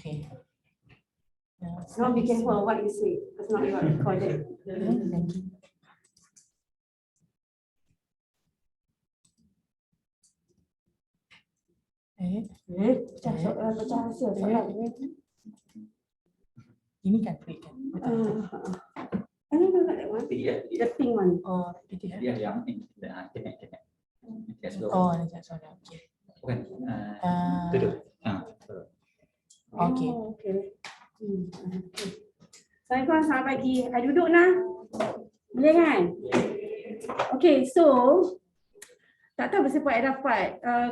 Okay. Now be careful what you say, because now you are recorded. Thank you. Pecah hasil soalan. Ini kan fluid kan? No, that one. The pink one. Oh, PDF. Dia yang ini, kena. Oh, sorry. Okay. Bukan. Duduk. Okay. Okay. Assalamualaikum, selamat pagi. Duduk nah. Boleh kan? Okay, so tak tahu berapa I dapat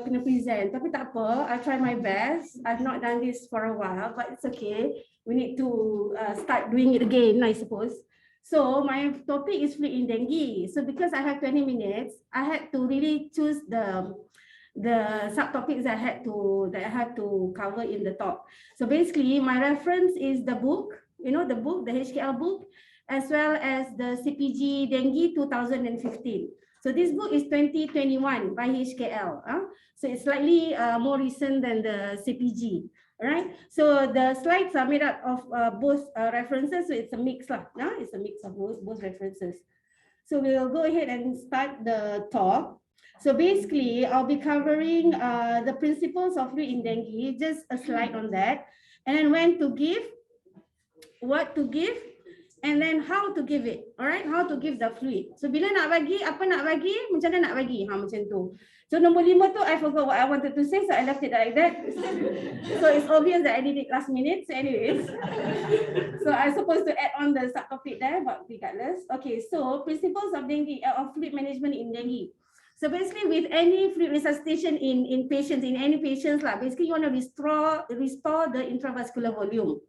kena present, tapi tak apa, I'll try my best. I've not done this for a while, but it's okay. We need to start doing it again, I suppose. So my topic is fluid in dengue. So because I have 20 minutes, I had to really choose the subtopics I had to cover in the talk. So basically, my reference is the book, the book, the HKL book, as well as the CPG Dengue 2015. So this book is 2021 by HKL. So it's slightly more recent than the CPG. Right, so the slides are made up of both references, so it's a mix lah. It's a mix of both references. So we'll go ahead and start the talk. So basically, I'll be covering the principles of fluid in dengue, just a slide on that, and then when to give, what to give, and then how to give it. Alright, how to give the fluid. So bila nak bagi, apa nak bagi, macam mana nak bagi, macam tu. So nombor 5 tu, I forgot what I wanted to say, so I left it like that. So it's obvious that I did it last minute. So anyways, so I'm supposed to add on the subtopic there, but regardless. Okay, so principles of dengue, of fluid management in dengue. So basically, with any fluid resuscitation in patients, in any patients lah, basically you want to restore the intravascular volume.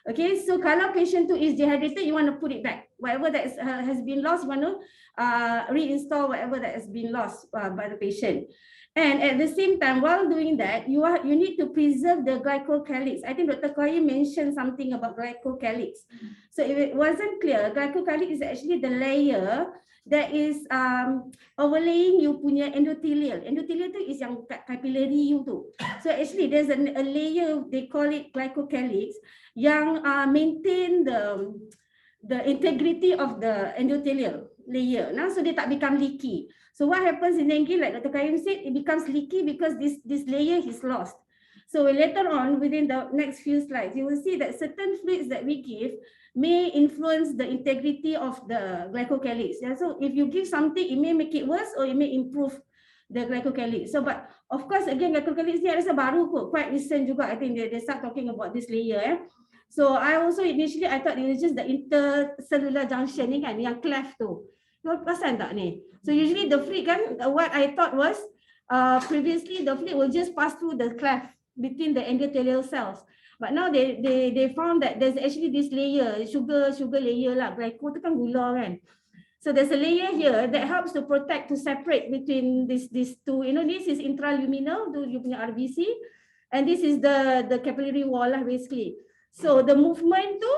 Okay, so kalau patient tu is dehydrated, you want to put it back. Whatever that has been lost, you want to reinstall whatever that has been lost by the patient. And at the same time, while doing that, you need to preserve the glycocalyx. I think Dr. Koi mentioned something about glycocalyx. So if it wasn't clear, glycocalyx is actually the layer that is overlaying you punya endothelial. Endothelial tu is yang capillary you tu. So actually there's a layer, they call it glycocalyx, yang maintain the integrity of the endothelial layer. Now, so they tak become leaky. So what happens in dengue, like Dr. Karim said, it becomes leaky because this layer is lost. So later on, within the next few slides, you will see that certain fluids that we give may influence the integrity of the glycocalyx. Yeah? So if you give something, it may make it worse or it may improve the glycocalyx. So, but of course, again, glycocalyx ni ada baru kot, quite recent juga. I think they start talking about this layer. So I also initially I thought it was just the intercellular junction ni kan, yang cleft tu. You perasan tak ni? So usually the fluid kan, what I thought was previously the fluid will just pass through the cleft between the endothelial cells. But now they found that there's actually this layer, sugar layer lah. Glyco tu kan gula kan. So there's a layer here that helps to protect, to separate between these two. This is intraluminal, you punya RBC, and this is the capillary wall lah basically. So the movement tu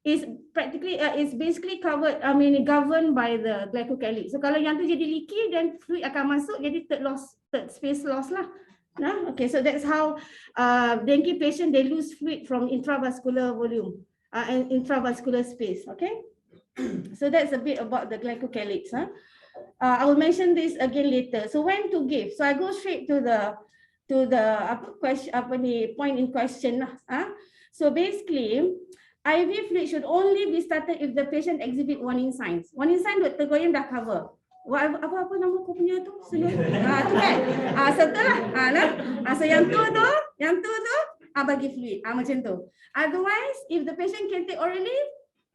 is practically is basically governed by the glycocalyx. So kalau yang tu jadi leaky, then fluid akan masuk, jadi third space loss lah. Okay, so that's how dengue patient, they lose fluid from intravascular volume and intravascular space. Okay, so that's a bit about the glycocalyx. I will mention this again later. So when to give? So I go straight to the point in question lah. So basically, IV fluid should only be started if the patient exhibit warning signs. Warning sign Dr. Goyam dah cover. Apa nama kau punya tu? Tu kan? Setelah. So yang tu bagi fluid. Macam tu. Otherwise, if the patient can take orally,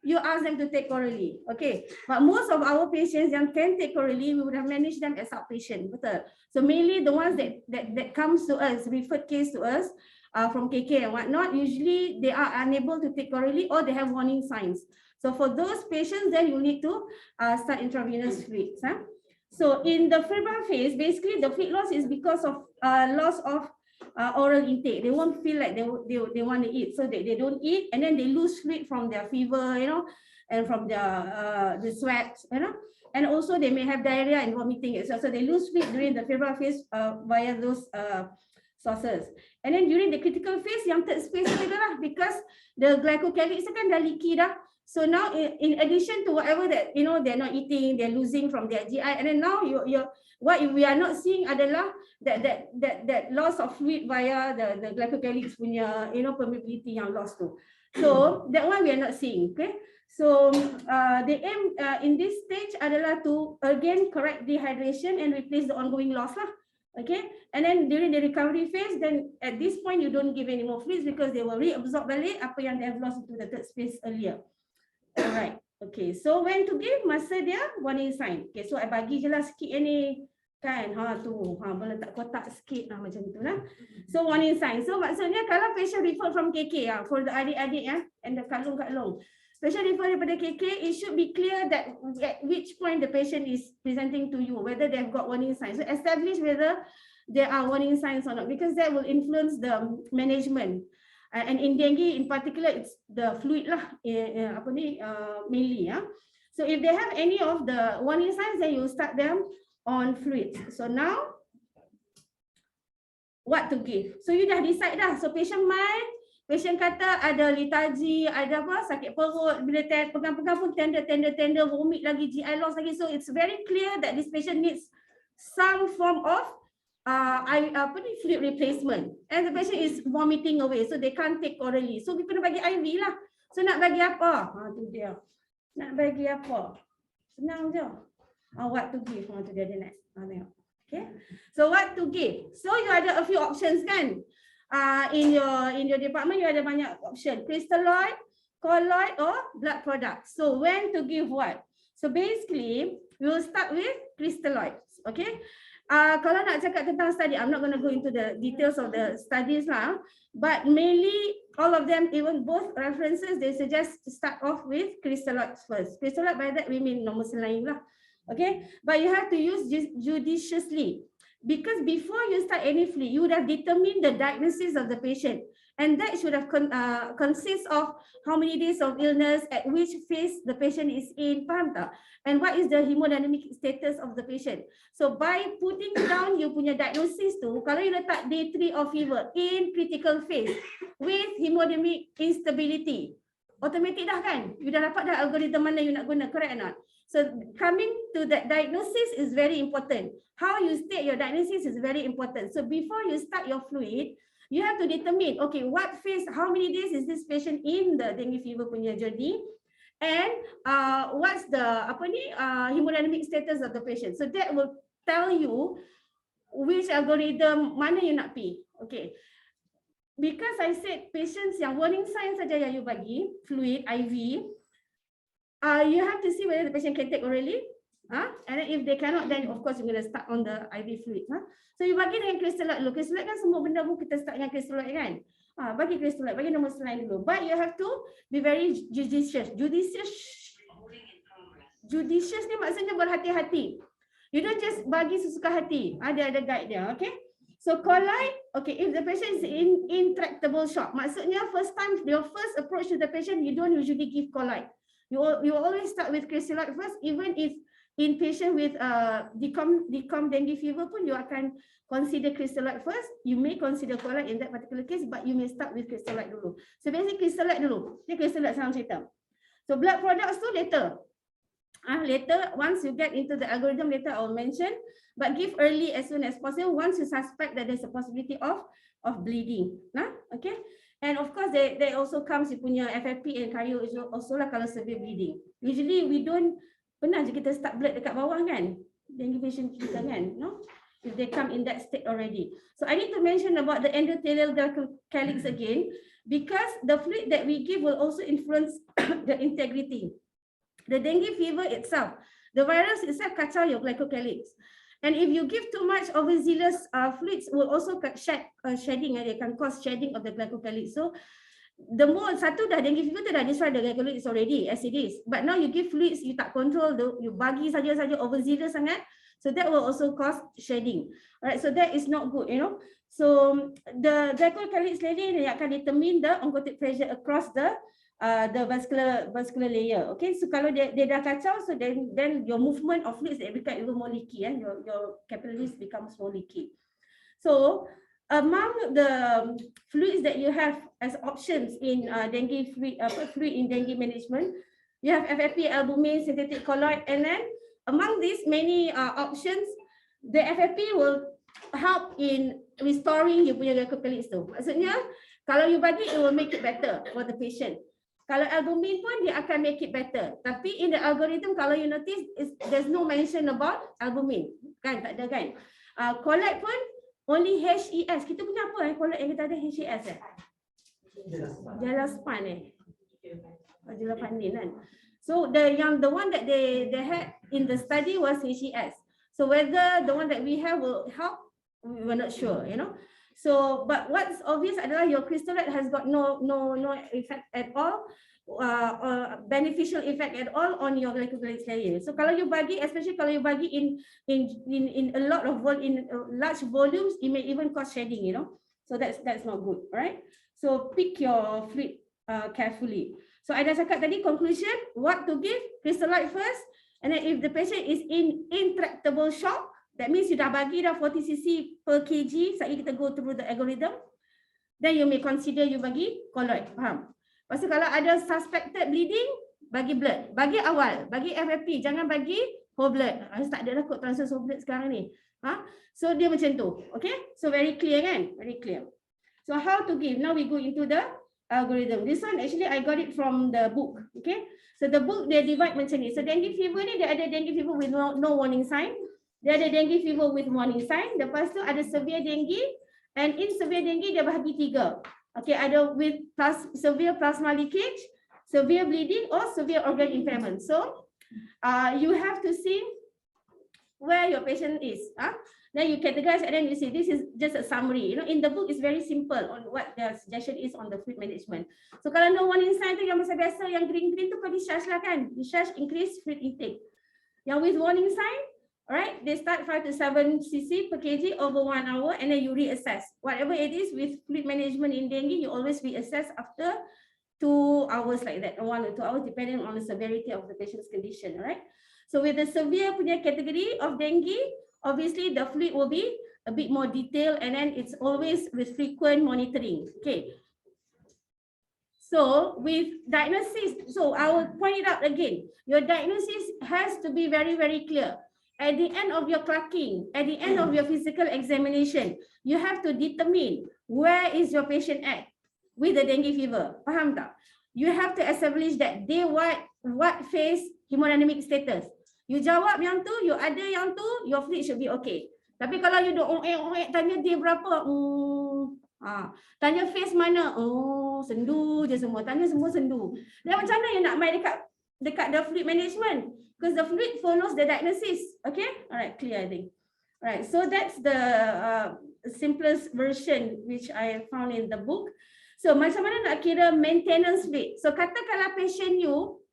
you ask them to take orally. Okay. But most of our patients yang can take orally, we would have managed them as outpatient. Betul. So mainly the ones that comes to us, referred case to us, from KK and whatnot, usually they are unable to take orally or they have warning signs. So for those patients, then you need to start intravenous fluids. So in the febrile phase, basically the fluid loss is because of loss of oral intake. They won't feel like they want to eat, so they don't eat, and then they lose fluid from their fever, and from the sweat, and also they may have diarrhea and vomiting as well. So they lose fluid during the febrile phase via those sources. And then during the critical phase, yang third phase tu lah, because the glycocalyx kan dah leaky dah. So now in addition to whatever that they're not eating, they're losing from their GI, and then now what we are not seeing adalah that loss of fluid via the glycocalyx punya permeability yang lost tu. So that one we are not seeing. Okay. So the aim in this stage adalah to again correct dehydration and replace the ongoing loss lah. Okay, and then during the recovery phase, then at this point you don't give any more fluids because they will reabsorb balik apa yang they have lost into the third phase earlier. Alright, okay, so when to give masa dia warning sign. Okay, so I bagi je lah sikit ni kan, boleh tak kotak sikit macam tu lah. So warning sign, so maksudnya kalau patient refer from KK for the adik-adik and the kalung-kalung, patient refer daripada KK, it should be clear that at which point the patient is presenting to you, whether they have got warning signs. So establish whether there are warning signs or not, because that will influence the management. And in dengue in particular, it's the fluid lah, mainly. So if they have any of the warning signs, then you start them on fluids. So now, what to give? So you dah decide dah. So patient mild, patient kata ada lethargy, ada sakit perut, bila pegang-pegang pun tender, vomit lagi, GI loss lagi. So it's very clear that this patient needs some form of fluid replacement, and the patient is vomiting away, so they can't take orally. So we kena bagi IV lah. So nak bagi apa? Tu dia. Nak bagi apa? Senang je. What to give? Tu dia nak. Tengok. Okay. So what to give? So you ada a few options kan? In your department you ada banyak option. Crystalloid, colloid or blood product. So when to give what? So basically we will start with crystalloids. Okay. Kalau nak cakap tentang study, I'm not going to go into the details of the studies lah, but mainly all of them, even both references, they suggest to start off with crystalloids first. Crystalloid, by that we mean normal saline lah. Okay, but you have to use judiciously, because before you start any fluid, you would have determined the diagnosis of the patient, and that should have consist of how many days of illness, at which phase the patient is in, faham tak? And what is the hemodynamic status of the patient. So by putting down you punya diagnosis tu, kalau you letak day 3 of fever in critical phase with hemodynamic instability, automatic dah kan? You dah dapat dah algorithm mana you nak guna, correct or not? So coming to that diagnosis is very important. How you state your diagnosis is very important. So before you start your fluid, you have to determine, okay, what phase, how many days is this patient in the dengue fever punya journey, and what's the hemodynamic status of the patient. So that will tell you which algorithm mana you nak pi. Okay. Because I said patients yang warning signs saja yang you bagi, fluid, IV, you have to see whether the patient can take orally. And then if they cannot, then of course you're going to start on the IV fluid. So you bagi dengan crystalloid dulu. Crystalloid kan semua benda pun kita start dengan crystalloid kan. Bagi crystalloid, bagi normal saline dulu. But you have to be very judicious. Judicious ni maksudnya berhati-hati. You don't just bagi sesuka hati. Ada guide dia, okay? So colloid, okay, if the patient is in intractable shock, maksudnya first time, your first approach to the patient, you don't usually give colloid. You always start with crystalloid first, even if in patient with decom dengue fever pun you akan consider crystalloid first. You may consider colloid in that particular case, but you may start with crystalloid dulu. So basically crystalloid dulu. Ni crystalloid sama cerita. So blood products tu later. Later, once you get into the algorithm, later I will mention. But give early as soon as possible once you suspect that there's a possibility of bleeding. Okay. And of course, there also comes you punya FFP and cardio also lah kalau severe bleeding. Usually we don't, pernah je kita start blood dekat bawah kan, dengue patient kita kan, no? If they come in that state already. So I need to mention about the endothelial glycocalyx again, because the fluid that we give will also influence the integrity. The dengue fever itself, the virus itself kacau your glycocalyx. And if you give too much overzealous fluids, will also shedding, they can cause shedding of the glycocalyx. So the more satu dah dengue fever tu dah destroy the glycocalyx already as it is. But now you give fluids, you tak control, you bagi saja overzealous sangat. So that will also cause shedding. Alright, so that is not good, you know. So the glycocalyx lady akan determine the oncotic pressure across the vascular layer. Okay, so kalau dia dah kacau, so then your movement of fluids become even more leaky, and your capillaries becomes more leaky. So among the fluids that you have as options in dengue fluid in dengue management, you have FFP, albumin, synthetic colloid, and then among these many options, the FFP will help in restoring you punya glycocalyx tu. Maksudnya, kalau you bagi, it will make it better for the patient. Kalau albumin pun, dia akan make it better. Tapi in the algorithm, kalau you notice, there's no mention about albumin. Kan, tak ada kan? Colloid pun, only HES. Kita punya apa colloid yang kita ada HES Jalaspan Jalapanin kan. So the one that they had in the study was HES. So whether the one that we have will help, we were not sure, you know. So, but what's obvious adalah your crystallite has got no effect at all, beneficial effect at all on your glycocalyx layer. So kalau you bagi, especially kalau you bagi in a lot of large volumes, it may even cause shedding, you know. So that's not good, right? So pick your fluid carefully. So I dah cakap tadi conclusion, what to give, crystallite first, and then if the patient is in intractable shock, that means you dah bagi dah 40 cc per kg, sekali kita go through the algorithm, then you may consider you bagi colloid, faham? Lepas tu kalau ada suspected bleeding, bagi blood. Bagi awal, bagi FFP, jangan bagi whole blood. Tak ada lah kot transfer whole blood sekarang ni. So dia macam tu, okay? So very clear kan? Very clear. So how to give? Now we go into the algorithm. This one actually I got it from the book, okay? So the book they divide macam ni. So dengue fever ni dia ada dengue fever with no warning sign. Dia ada dengue fever with warning sign. Lepas tu ada severe dengue. And in severe dengue dia bahagi 3. Okay, ada with severe plasma leakage, severe bleeding or severe organ impairment. So you have to see where your patient is. Then you categorize and then you see this is just a summary. You know, in the book it's very simple on what the suggestion is on the fluid management. So kalau no warning sign tu yang biasa yang green tu kau discharge lah kan. Discharge increase fluid intake. Yang with warning sign, alright, they start 5 to 7 cc per kg over 1 hour and then you reassess. Whatever it is with fluid management in dengue, you always reassess after 2 hours like that, or 1 or 2 hours depending on the severity of the patient's condition, right? So with the severe punya category of dengue, obviously the fluid will be a bit more detailed and then it's always with frequent monitoring, okay? So with diagnosis, so I will point it out again, your diagnosis has to be very, very clear. At the end of your clocking, at the end of your physical examination, you have to determine where is your patient at with the dengue fever. Faham tak? You have to establish that day what phase hemodynamic status. You jawab yang tu, you ada yang tu, your fluid should be okay. Tapi kalau you duk tanya dia berapa, tanya phase mana, sendu je semua, tanya semua sendu. Dan macam mana you nak main dekat the fluid management? Because the fluid follows the diagnosis. Okay, all right, clear I think. All right, so that's the simplest version which I found in the book. So macam mana nak kira maintenance fluid? So katakanlah patient you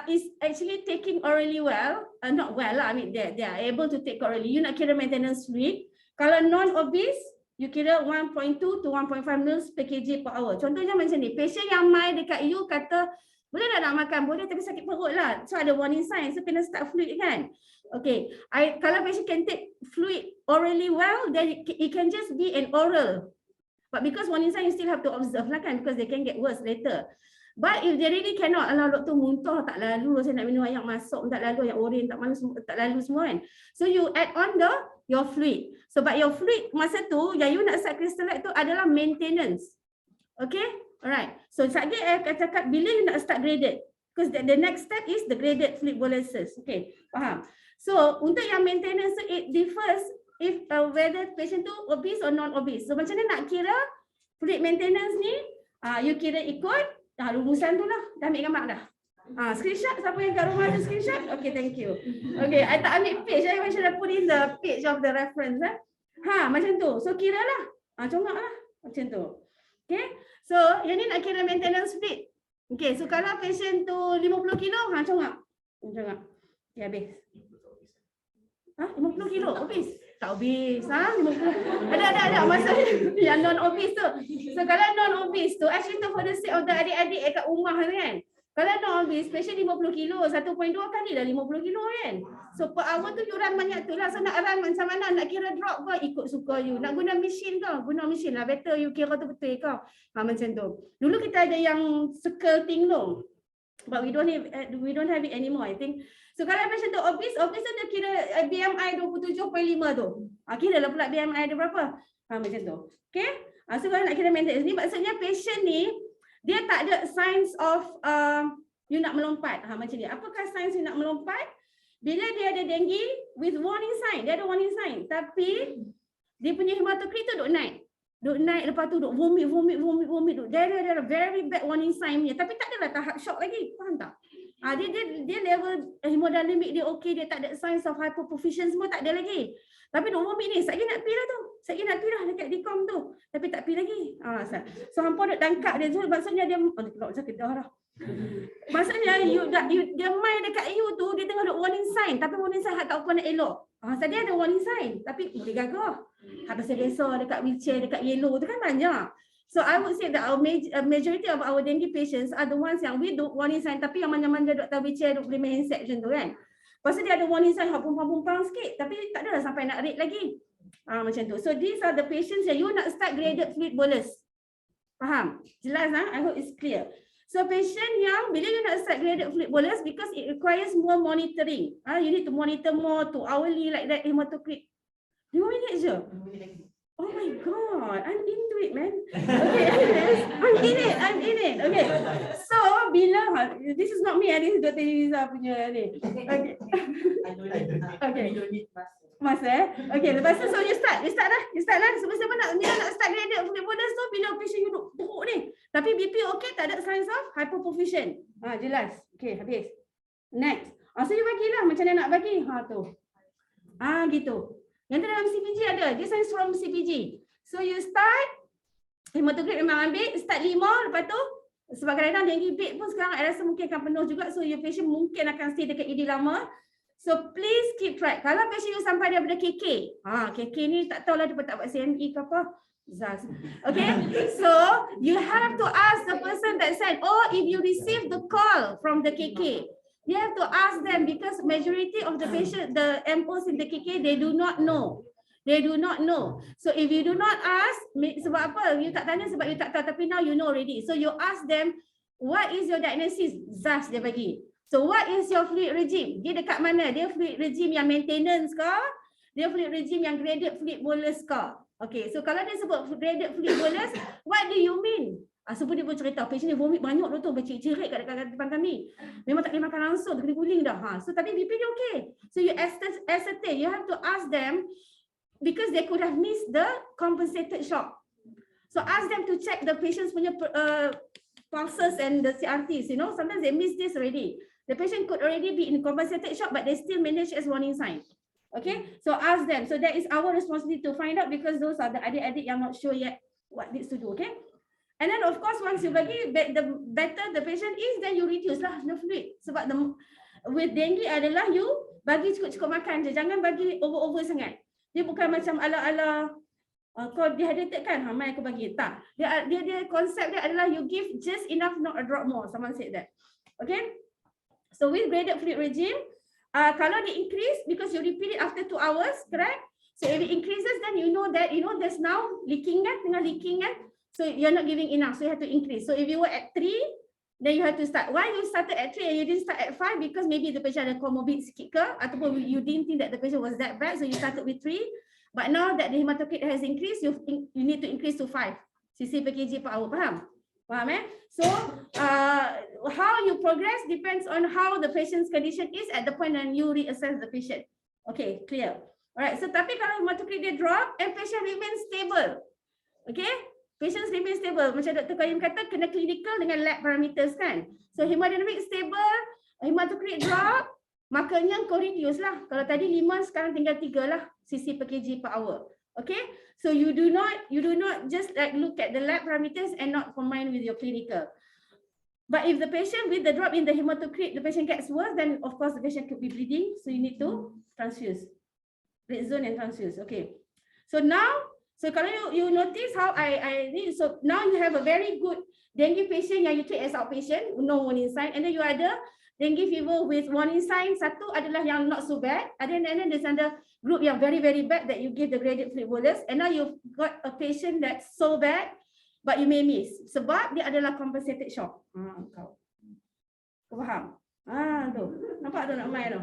is actually taking orally well, not well lah, I mean they are able to take orally. You nak kira maintenance fluid. Kalau non-obese, you kira 1.2 to 1.5 mils per kg per hour. Contohnya macam ni, patient yang mai dekat you kata, boleh nak makan, boleh tapi sakit perut lah. So ada warning sign, so kena start fluid kan. Okay, kalau patient can take fluid orally well, then it can just be an oral. But because warning sign, you still have to observe lah kan, because they can get worse later. But if they really cannot, alah doktor muntah tak lalu, saya nak minum air masuk tak lalu, yang oren tak lalu semua kan. So you add on your fluid. So but your fluid masa tu, yang you nak start crystallite tu adalah maintenance. Okay, alright. So sekejap saya akan cakap bila you nak start graded. Because the next step is the graded fluid boluses. Okay, faham? So untuk yang maintenance tu, it differs if whether patient tu obese or non-obese. So macam mana nak kira fluid maintenance ni? You kira ikut rumusan tu lah. Dah ambil gambar dah. Screenshot, siapa yang kat rumah ada screenshot? Okay, thank you. Okay, I tak ambil page, I should have put in the page of the reference. Macam tu. So kira lah. Congak lah. Macam tu. Okay, so yang ni nak kira maintenance fluid. Okay, so kalau patient tu 50 kilo, congak. Congak. Okay, habis. 50 kilo, obese. Tak obese, 50. Ada masa yang non-obese tu. So kalau non-obese tu, actually tu for the sake of the adik-adik kat rumah kan. Kalau nak habis, patient 50 kilo, 1.2 kali dah 50 kilo kan. So per hour tu you run banyak tu lah. So nak run macam mana, nak kira drop ke, ikut suka you. Nak guna mesin ke, guna mesin lah. Better you kira tu betul ke. Macam tu. Dulu kita ada yang circle thing tu. But we don't have it anymore, I think. So kalau patient tu obese tu dia kira BMI 27.5 tu. Kira lah pula BMI dia berapa. Macam tu. Okay. So kalau nak kira maintenance ni, maksudnya patient ni, dia tak ada signs of you nak melompat. Macam ni. Apakah signs you nak melompat? Bila dia ada dengue with warning sign. Dia ada warning sign. Tapi dia punya hematokrit tu duk naik. Duk naik, lepas tu duk vomit. Dia ada very bad warning sign punya. Tapi tak adalah tahap shock lagi. Faham tak? Dia level hemodynamic dia okey. Dia tak ada signs of hypoperfusion semua tak ada lagi. Tapi duk vomit ni. Sekejap nak pi lah tu. Sekejap nak pi lah dekat decom tu. Tapi tak pi lagi. So hampa duk tangkap dia tu. Maksudnya dia keluar macam kedah dah. Maksudnya dia main dekat you tu. Dia tengah duk warning sign. Tapi warning sign tak apa nak elok. So dia ada warning sign. Tapi boleh gagah. Biasa dekat wheelchair, dekat yellow tu kan banyak. So I would say that our majority of our dengue patients are the ones yang we do warning sign. Tapi yang mana-mana doktor wheelchair duk boleh main handset macam tu kan. Lepas tu dia ada warning sign pumpang sikit. Tapi tak adalah sampai nak rate lagi. Macam tu. So these are the patients yang you nak start graded fluid bolus. Faham? Jelas I hope it's clear. So patient yang bila you nak start graded fluid bolus because it requires more monitoring. You need to monitor more to hourly like that hematocrit. 2 minutes je. Oh my god, I'm into it, man. Okay, anyways, I'm in it. Okay. So bila this is not me, this is Dr. Yuza punya ni. Okay. Okay. Masa okay, lepas tu so you start lah. Sebab nak start graded fluid bolus tu bila patient you duk teruk ni. Tapi BP okay, tak ada signs of hypoperfusion. Jelas. Okay, habis. Next. So you bagilah macam mana nak bagi. Tu. Gitu. Yang tu dalam CPG ada. Dia signs from CPG. So you start hematokrit memang ambil, start 5, lepas tu sebab kadang-kadang dengue bed pun sekarang I rasa mungkin akan penuh juga. So your patient mungkin akan stay dekat ED lama. So please keep track. Kalau patient you sampai daripada KK. KK ni tak tahulah dia tak buat CME ke apa. Zaz. Okay. So you have to ask the person that said, if you receive the call from the KK, you have to ask them because majority of the patient, the MOs in the KK, they do not know. They do not know. So if you do not ask, sebab apa? You tak tanya sebab you tak tahu. Tapi now you know already. So you ask them, what is your diagnosis? Zaz dia bagi. So what is your fluid regime? Dia dekat mana? Dia fluid regime yang maintenance ke? Dia fluid regime yang graded fluid bolus ke? Okay, so kalau dia sebut graded fluid bolus, what do you mean? So dia pun cerita, patient dia vomit banyak tu, bercerit-cerit kat depan kami. Memang tak boleh makan langsung, kena guling dah. So tapi BP dia okay. So you ascertain, you have to ask them because they could have missed the compensated shock. So ask them to check the patient's punya pulses and the CRTs, sometimes they miss this already. The patient could already be in compensated shock, but they still manage as warning sign. Okay, so ask them. So that is our responsibility to find out because those are the adik-adik yang not sure yet what needs to do. Okay, and then of course once you bagi, the better the patient is, then you reduce lah the fluid. Sebab with dengue adalah you bagi cukup-cukup makan je, jangan bagi over sangat. Dia bukan macam ala-ala kau dehydrated kan, mai aku bagi. Tak, dia konsep dia adalah you give just enough, not a drop more. Someone said that. Okay. So with graded fluid regime, kalau dia increase because you repeat it after 2 hours, correct? So if it increases, then you know that there's now leaking kan, tengah leaking kan. So you're not giving enough, so you have to increase. So if you were at 3, then you have to start. Why you started at 3 and you didn't start at 5? Because maybe the patient ada comorbid sikit ke, ataupun you didn't think that the patient was that bad, so you started with 3. But now that the hematocrit has increased, you need to increase to 5 cc per kg per hour. Faham? So how you progress depends on how the patient's condition is at the point when you reassess the patient. Okay, clear. Alright, so tapi kalau hematocrit dia drop and patient remains stable. Okay, patients remain stable. Macam Dr. Qayyim kata, kena clinical dengan lab parameters kan. So hemodynamic stable, hematocrit drop, makanya kau reduce lah. Kalau tadi 5, sekarang tinggal 3 lah cc per kg per hour. Okay, so you do not just like look at the lab parameters and not combine with your clinical. But if the patient with the drop in the hematocrit, the patient gets worse, then of course the patient could be bleeding. So you need to transfuse, red zone and transfuse. Okay. So now So kalau you notice how I so now you have a very good dengue patient yang you treat as outpatient, no warning sign, and then you ada dengue fever with warning sign. Satu adalah yang not so bad, and then there's another group yang very bad that you give the graded fluid bolus, and now you've got a patient that's so bad but you may miss sebab dia adalah compensated shock. Kau faham? Tu. Nampak tu nak main tu.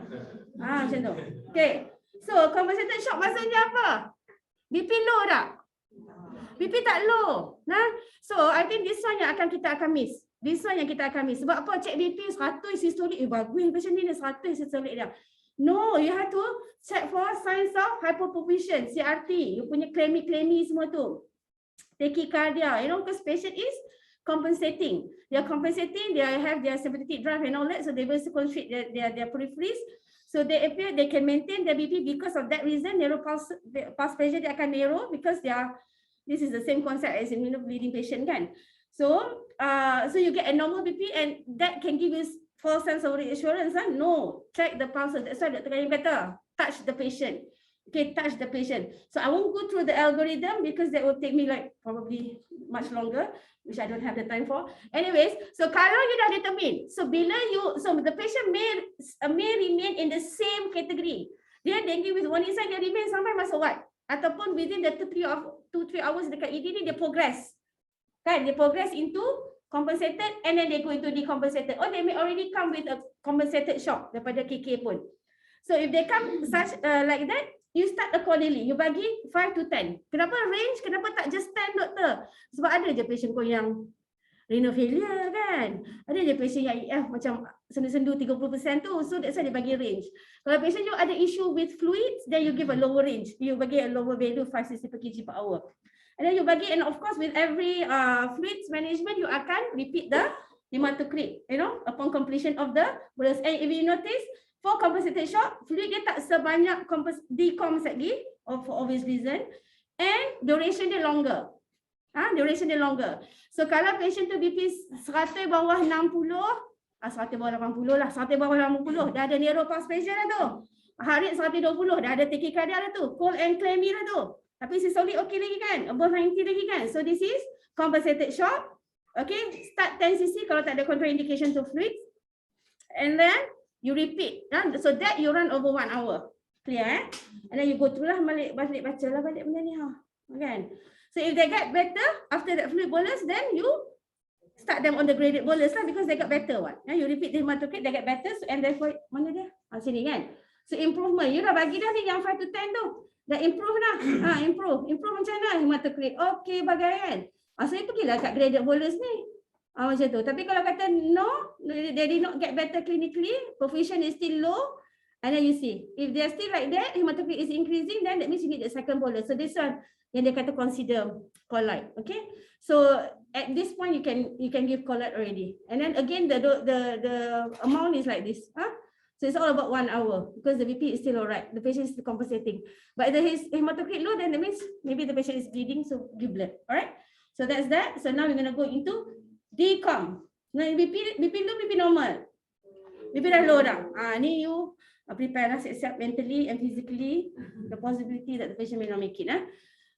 Macam tu. Okay. So compensated shock maksudnya apa? BP low tak? BP tak low. Nah, so I think this one yang kita akan miss. This one yang kita akan miss. Sebab apa? Cek BP 100 systolic. Bagus macam ni 100 systolic dia. No, you have to check for signs of hypoperfusion, CRT. You punya clammy semua tu. Tachycardia. You know, because patient is compensating. They are compensating. They have their sympathetic drive and all that. So they will constrict their peripheries. So they appear they can maintain their BP because of that reason. Narrow pulse pressure dia akan narrow because they are. This is the same concept as immunobleeding patient kan. So so you get a normal BP and that can give you false sense of reassurance. No, check the pulse. That's why Dr. Karim kata touch the patient. Okay, touch the patient. So I won't go through the algorithm because that will take me like probably much longer, which I don't have the time for. Anyways, so kalau you dah determine, so the patient may remain in the same category. Dia dengue with warning sign, dia remain sampai masuk what? Ataupun within the 2-3 hours dekat ED ni dia progress. Kan? Dia progress into compensated and then they go into decompensated. Or they may already come with a compensated shock daripada KK pun. So if they come such like that, you start accordingly. You bagi 5 to 10. Kenapa range? Kenapa tak just 10, doktor? Sebab ada je patient kau yang renal failure kan. Ada je patient yang EF macam sendu-sendu 30% tu. So that's why dia bagi range. Kalau patient you ada issue with fluids, then you give a lower range. You bagi a lower value 560 per kg per hour. And then you bagi, and of course with every fluids management, you akan repeat the hematocrit, you know, upon completion of the bolus. And if you notice, for compensated shock, fluid dia tak sebanyak decomp lagi, for obvious reason, and duration dia longer. Duration dia longer. So kalau patient tu BP 100 bawah 60, 100 bawah 80 lah, 100 bawah 80, dah ada narrow pulse pressure dah tu. Heart rate 120, dah ada tachycardia dah tu, cold and clammy dah tu. Tapi systolic okay lagi kan, above 90 lagi kan. So this is compensated shock. Okay, start 10 cc kalau tak ada contraindication to fluids. And then you repeat. So that you run over 1 hour. Clear And then you go through lah balik baca lah balik benda ni kan. So if they get better after that fluid bolus, then you start them on the graded bolus lah because they got better one. You repeat the hematocrit, they get better. So, and therefore mana dia? Sini kan. So improvement. You dah bagi dah ni yang 5 to 10 tu. Dah improve dah. Improve macam mana hematocrit? Okay bagai kan. So you pergilah kat graded bolus ni. Macam tu. Tapi kalau kata no, they did not get better clinically, perfusion is still low, and then you see, if they are still like that, hematocrit is increasing, then that means you need the second bolus. So this one, yang dia kata consider colloid. Okay. So at this point, you can give colloid already. And then again, the amount is like this. So it's all about 1 hour because the BP is still alright. The patient is still compensating. But if his hematocrit low, then that means maybe the patient is bleeding, so give blood. Alright. So that's that. So now we're gonna go into decomp. Nah, BP low, BP normal. BP dah low dah. Ni you prepare lah, siap-siap mentally and physically the possibility that the patient may not make it.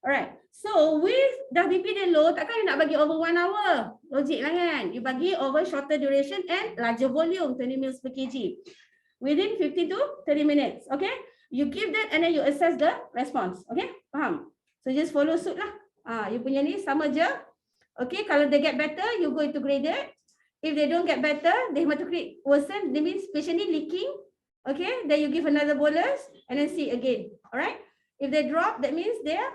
Alright. So with dah BP dia low, takkan you nak bagi over 1 hour. Logik lah kan. You bagi over shorter duration and larger volume, 20 ml per kg. Within 50 to 30 minutes. Okay. You give that and then you assess the response. Okay. Faham? So just follow suit lah. You punya ni sama je. Okay, kalau they get better, you go into graded. If they don't get better, the hematocrit worsen, that means patient ni leaking. Okay, then you give another bolus and then see again. Alright. If they drop, that means they're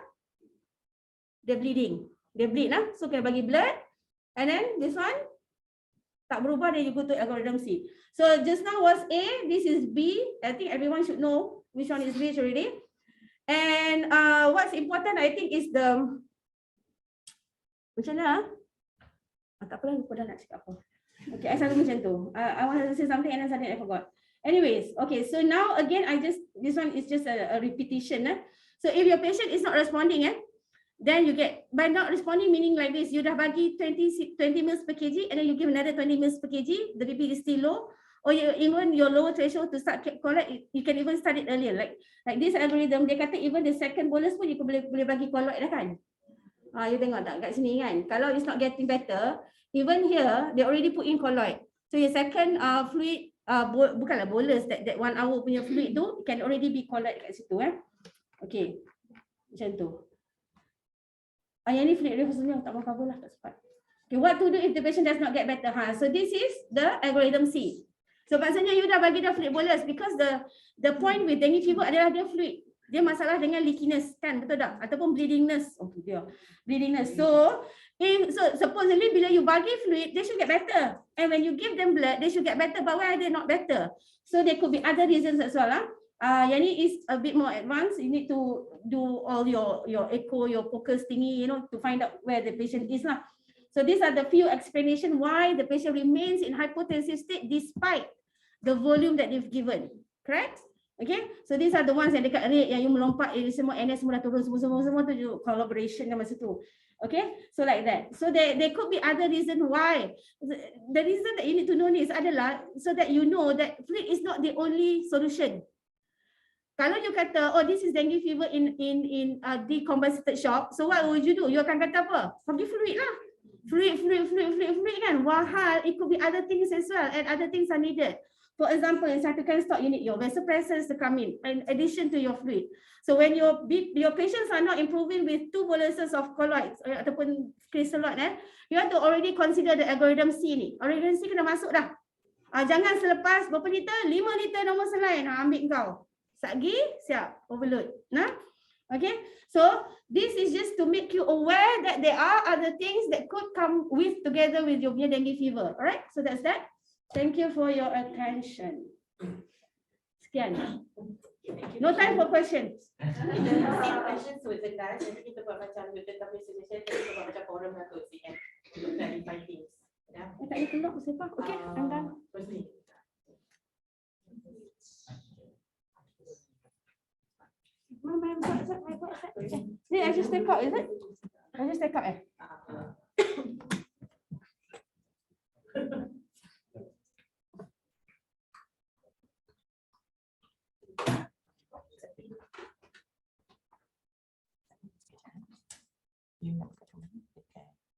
bleeding. They bleed lah. So kena bagi blood. And then this one tak berubah, then you go to algorithm C. So just now was A, this is B. I think everyone should know which one is which already. And what's important, I think, is the macam mana? Tak apalah, lupa dah nak cakap apa. Okay, I selalu macam tu. I want to say something and then suddenly I forgot. Anyways, okay, so now again, this one is just a repetition. So if your patient is not responding, then you get, by not responding meaning like this, you dah bagi 20 ml per kg and then you give another 20 ml per kg, the BP is still low. or even your lower threshold to start collect, you can even start it earlier. Like this algorithm, dia kata even the second bolus pun you boleh bagi colloid dah kan. You tengok tak kat sini kan. Kalau it's not getting better, even here they already put in colloid. So your second fluid, bukanlah bolus, that 1 hour punya fluid tu can already be colloid kat situ Okay, macam tu. Yang ni fluid reversal tak mau cover lah, tak sempat. Okay, what to do if the patient does not get better? So this is the algorithm C. So maksudnya you dah bagi dah fluid bolus, because the point with dengue fever adalah dia fluid. Dia masalah dengan leakiness kan, betul tak? Ataupun bleedingness. Bleedingness. So supposedly bila you bagi fluid, they should get better. And when you give them blood, they should get better. But why are they not better? So there could be other reasons as well. Yang ni is a bit more advanced. You need to do all your echo, your focus thingy, to find out where the patient is lah. So these are the few explanations why the patient remains in hypotensive state despite the volume that they've given. Correct? Okay, so these are the ones yang dekat rate yang you melompat, semua NS semua dah turun, semua tu collaboration dan masa tu. Okay, so like that. So there could be other reason why. The reason that you need to know this adalah so that you know that fluid is not the only solution. Kalau you kata, oh this is dengue fever in decompensated shock, so what would you do? You akan kata apa? Bagi fluid lah. Fluid kan. Wahal, it could be other things as well, and other things are needed. For example, in cytokine stock, you need your vasopressors to come in addition to your fluid. So when your patients are not improving with 2 boluses of colloids ataupun crystalloid, you have to already consider the algorithm C ni. Algorithm C kena masuk dah. Jangan selepas berapa liter? 5 liter normal saline. Ambil kau. Satgi, siap. Overload. Okay. So this is just to make you aware that there are other things that could come with together with your dengue fever. Alright. So that's that. Thank you for your attention. Sekian. No time for questions. Kita same questions with the guys. Nanti kita buat macam with the presentation, kita buat macam forum lah tu sikit. Untuk clarify things. Ya. Tak ada keluar siapa? Okay, I'm done. Firstly. I just take out, is it? I just take out You nak kat mana?